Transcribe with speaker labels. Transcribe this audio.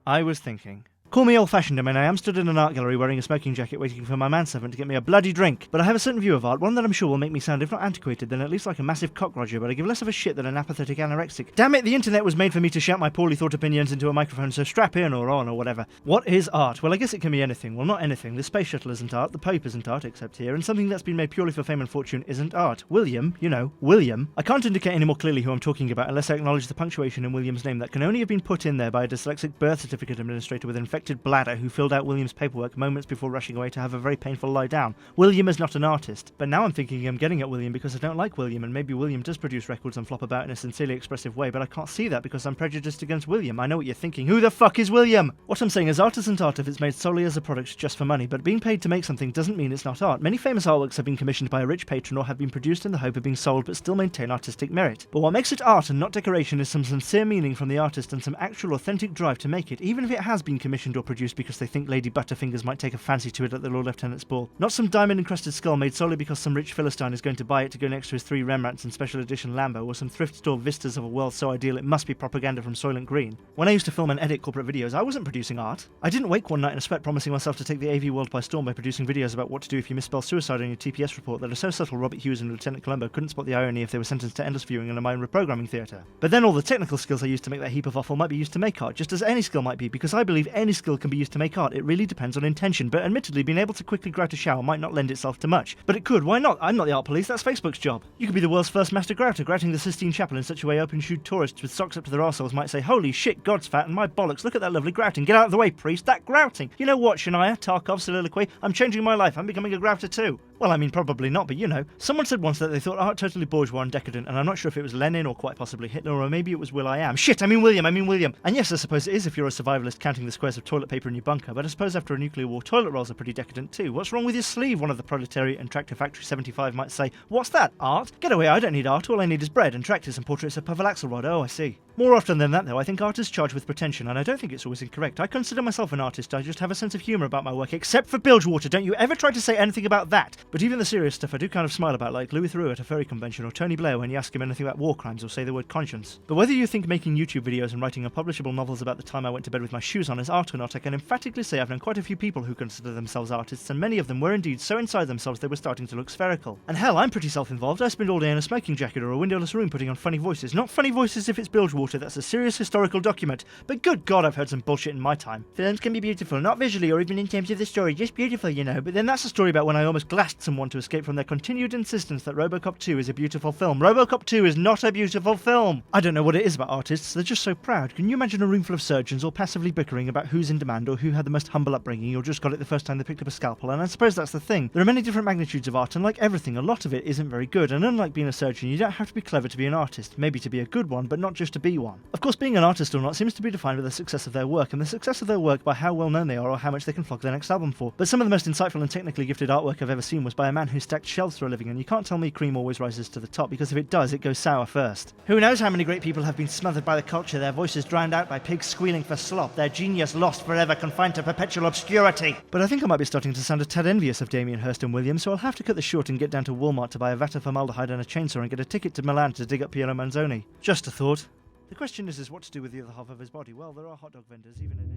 Speaker 1: I was thinking. Call me old-fashioned, I mean, I am stood in an art gallery wearing a smoking jacket waiting for my manservant to get me a bloody drink. But I have a certain view of art, one that I'm sure will make me sound, if not antiquated, then at least like a massive cockroacher, but I give less of a shit than an apathetic anorexic. Damn it, the internet was made for me to shout my poorly thought opinions into a microphone, so strap in or on or whatever. What is art? Well, I guess it can be anything. Well, not anything. The space shuttle isn't art, the Pope isn't art, except here, and something that's been made purely for fame and fortune isn't art. Will.I.Am, you know, Will.I.Am. I can't indicate any more clearly who I'm talking about unless I acknowledge the punctuation in Will.I.Am's name that can only have been put in there by a dyslexic birth certificate administrator with an infected bladder who filled out Will.I.Am's paperwork moments before rushing away to have a very painful lie down. Will.I.Am is not an artist, but now I'm thinking I'm getting at Will.I.Am because I don't like Will.I.Am, and maybe Will.I.Am does produce records and flop about in a sincerely expressive way, but I can't see that because I'm prejudiced against Will.I.Am. I know what you're thinking. Who the fuck is Will.I.Am? What I'm saying is art isn't art if it's made solely as a product just for money, but being paid to make something doesn't mean it's not art. Many famous artworks have been commissioned by a rich patron or have been produced in the hope of being sold but still maintain artistic merit. But what makes it art and not decoration is some sincere meaning from the artist and some actual authentic drive to make it, even if it has been commissioned or produced because they think Lady Butterfingers might take a fancy to it at the Lord Lieutenant's ball. Not some diamond-encrusted skull made solely because some rich Philistine is going to buy it to go next to his 3 Rembrandts and special edition Lambo, or some thrift store vistas of a world so ideal it must be propaganda from Soylent Green. When I used to film and edit corporate videos, I wasn't producing art. I didn't wake one night in a sweat promising myself to take the AV world by storm by producing videos about what to do if you misspell suicide on your TPS report that are so subtle Robert Hughes and Lieutenant Columbo couldn't spot the irony if they were sentenced to endless viewing in a mind reprogramming theatre. But then all the technical skills I used to make that heap of offal might be used to make art, just as any skill might be, because I believe any skill can be used to make art. It really depends on intention, but admittedly being able to quickly grout a shower might not lend itself to much. But it could, why not? I'm not the art police, that's Facebook's job. You could be the world's first master grouter, grouting the Sistine Chapel in such a way open-shoed tourists with socks up to their arseholes might say, holy shit, God's fat and my bollocks, look at that lovely grouting, get out of the way, priest, that grouting! You know what, Shania, Tarkov, soliloquy, I'm changing my life, I'm becoming a grouter too. Well, I mean, probably not, but you know. Someone said once that they thought art totally bourgeois and decadent, and I'm not sure if it was Lenin or quite possibly Hitler, or maybe it was Will.I.Am. Shit, I mean William. And yes, I suppose it is if you're a survivalist counting the squares of toilet paper in your bunker, but I suppose after a nuclear war, toilet rolls are pretty decadent too. What's wrong with your sleeve? One of the proletariat and Tractor Factory 75 might say. What's that? Art? Get away, I don't need art, all I need is bread and tractors and portraits of Pavel Axelrod. Oh, I see. More often than that, though, I think art is charged with pretension, and I don't think it's always incorrect. I consider myself an artist, I just have a sense of humour about my work, except for Bilgewater, don't you ever try to say anything about that! But even the serious stuff I do kind of smile about, like Louis Theroux at a furry convention, or Tony Blair when you ask him anything about war crimes or say the word conscience. But whether you think making YouTube videos and writing unpublishable novels about the time I went to bed with my shoes on is art or not, I can emphatically say I've known quite a few people who consider themselves artists, and many of them were indeed so inside themselves they were starting to look spherical. And hell, I'm pretty self-involved. I spend all day in a smoking jacket or a windowless room putting on funny voices. Not funny voices if it's Bilgewater, that's a serious historical document, but good god, I've heard some bullshit in my time. Films can be beautiful, not visually or even in terms of the story, just beautiful, you know, but then that's a story about when I almost glassed someone to escape from their continued insistence that RoboCop 2 is a beautiful film. RoboCop 2 is not a beautiful film! I don't know what it is about artists, they're just so proud. Can you imagine a room full of surgeons all passively bickering about who's in demand or who had the most humble upbringing or just got it the first time they picked up a scalpel? And I suppose that's the thing. There are many different magnitudes of art, and like everything, a lot of it isn't very good, and unlike being a surgeon, you don't have to be clever to be an artist, maybe to be a good one, but not just to be one. Of course, being an artist or not seems to be defined by the success of their work, and the success of their work by how well known they are or how much they can flog their next album for. But some of the most insightful and technically gifted artwork I've ever seen was by a man who stacked shelves for a living, and you can't tell me cream always rises to the top, because if it does, it goes sour first. Who knows how many great people have been smothered by the culture, their voices drowned out by pigs squealing for slop, their genius lost forever, confined to perpetual obscurity. But I think I might be starting to sound a tad envious of Damien Hirst and William, so I'll have to cut this short and get down to Walmart to buy a vat of formaldehyde and a chainsaw and get a ticket to Milan to dig up Piero Manzoni. Just a thought. The question is what to do with the other half of his body. Well, there are hot dog vendors, even in